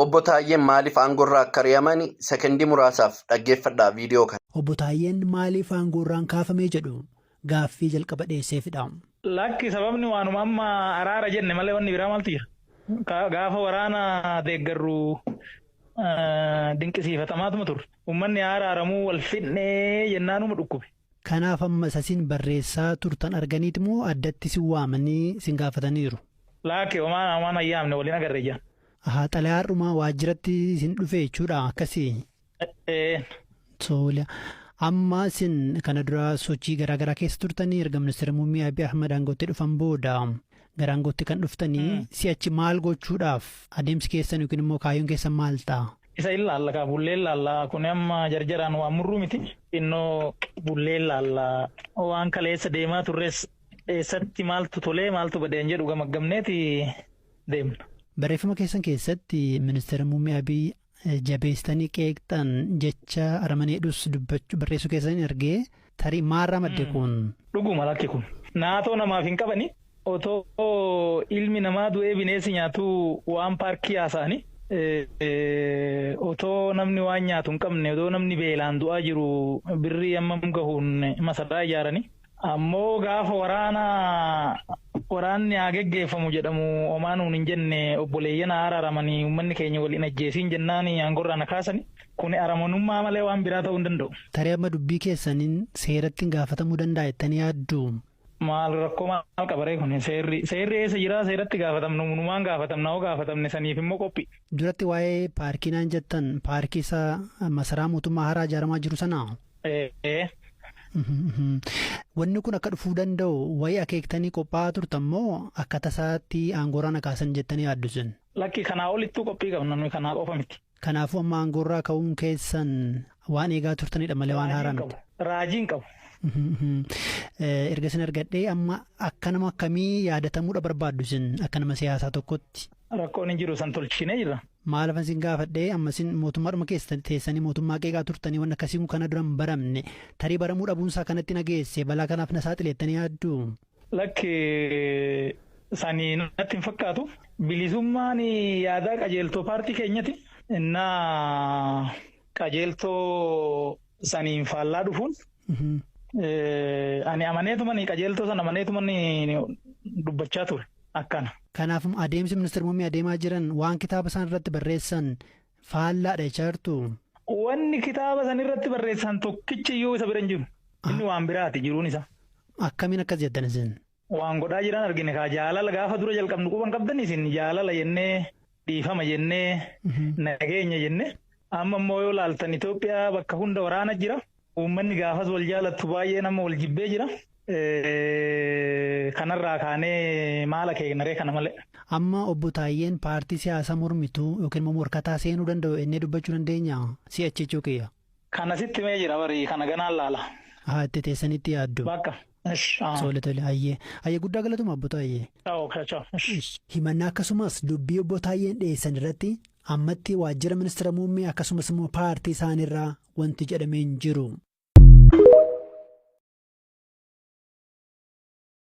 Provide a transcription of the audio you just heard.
Obbo Taayyeen maaliif aangorraa akka ari'aman sekondii muraasaaf dhaggeeffadhaa viidiyoo kana. Obbo Taayyeen maaliif aangorraan kaafamee jedhu gaaffii jalqaba dhiyeesseefidha. Lakki sababni waanuma amma araara jenne malee wanni biraa maaltu jira? Gaafa waraana deeggarru dinqisiifatamaatuma ture. Uummanni araaramuu wal fidnee jennaanuma dhukkube. Kanaaf amma isin barreessaa turtan arganiiti moo addatti si waamanii sin gaafataniiru? Lakki waan ayyaamne waliin agarree jira. Xalayaadhuma waajjiratti sin dhufe jechuudha akkasii. Tole. Amma isin kana dura sochii garaagaraa keessa turtanii erga ministeera muummee Abiy Ahmed aangootti dhufan booda gara aangootti kan dhuftanii si'achi maal gochuudhaaf adeemsi keessan yookiin immoo kaayyoon keessan maal ta'a? Isa ilaalla kaa bullee ilaalla kun amma jarjaraan waan murruu miti innoo bullee ilaalla waan kaleessa deemaa turres eessatti maaltu tolee maaltu badeen jedhu gamaggamneeti deemna. Barreeffama keessan keessatti ministeera muummee Abiy jabeessanii qeeqxan jecha aramaneedhus dubbachuu barreessuu keessanii argee tarii maarraa madde kun? Dhuguma lakki kun naatoo namaaf hin qabani otoo ilmi namaa du'ee bineensi nyaatu waan paarkii haasa'anii otoo namni waan nyaatu hin qabne otoo namni beelaan du'aa jiru birrii amma gahuun masaraa ijaaranii ammoo gaafa waraanni haa geggeeffamu jedhamu omaanuun hin jenne obboleeyyan araaramanii uummanni keenya waliin ajjeesiin jennaani aangorraan kaasanii kun aramanummaa malee waan biraa ta'uu hin danda'u. Tarii amma dubbii keessaniin seeratti gaafatamuu danda'a jettanii yaaddu? Maal rakkoo maal qabaree kun seerri eessa jira seeratti gaafatamnu numaan gaafatamna hoo gaafatamne saniif immoo qophii. Duratti waa'ee paarkii naan jettan paarkii isaa masaraa mootummaa haaraa ijaaramaa jiru sanaa? Wanni kun akka dhufuu danda'u wayii akeektanii qophaa'aa turtan moo akka tasaatti aangorraan kaasan jettanii yaaddu sun? Lakki kanaa olittuu qophii qabna nuyi kanaa qofa miti. Kanaafuu amma aangorraa ka'uun keessan waan eegaa turtanidha malee waan haaraa miti. Raajiin qabu. Erga isin argadhee amma akka nama akkamii yaadatamuudha barbaaddu isin akka nama siyaasaa tokkotti? Rakkoon hin jiru san tolchinee jira. Maal afan isin gaafadhee amma isin mootummaadhuma keessa teessanii mootummaa qeeqaa turtanii waan akkasii kana dura hin baramne tarii baramuu dhabuunsaa kanatti nageesse balaa kanaaf na saaxileettanii yaaddu? Lakki sanii natti hin fakkaatu. Bilisummaan yaadaa qajeeltoo paartii keenyati. Innaa qajeeltoo saniin faallaa dhufuun. Ani amaneetumani qajeeltoo sana amaneetumani dubbachaa ture akkana. Kanaaf adeemsi ministeera muummee adeemaa jiran waan kitaaba isaan irratti barreessan faallaadha jechaartu? Wanni kitaaba san irratti barreessan tokkichi iyyuu isa bira hin jiru. Inni waan biraati jiruun isa. Akkamiin akkas jettan isin? Waan godhaa jiran argine kaa jaalala gaafa dura jalqabnu quban qabdan isin jaalala jennee dhiifama jennee nageenya jennee amma immoo yoo laaltan Itoophiyaa bakka hunda waraana jira. Uummanni gaafas wal jaalattu baay'ee nama wal jibbee jira. Kanarraa kaanee maala keenyaree kana malee. Amma obbo Taayyeen paartii siyaasaa mormituu yookiin immoo morkataa seenuu danda'u ennee dubbachuu dandeenya si'achi jechuu kiyya. Kana sitti mee jira barii kana ganaan laala. Itti teessanitti yaaddu. Bakka. Tole hayyee guddaa galatuma obbo Taayyee. Himannaa akkasumas dubbii obbo Taayyeen dhiyeessan irratti ammatti waajjira ministeera muummee akkasumas immoo paartii isaaniirraa wanti jedhamee hin jiru.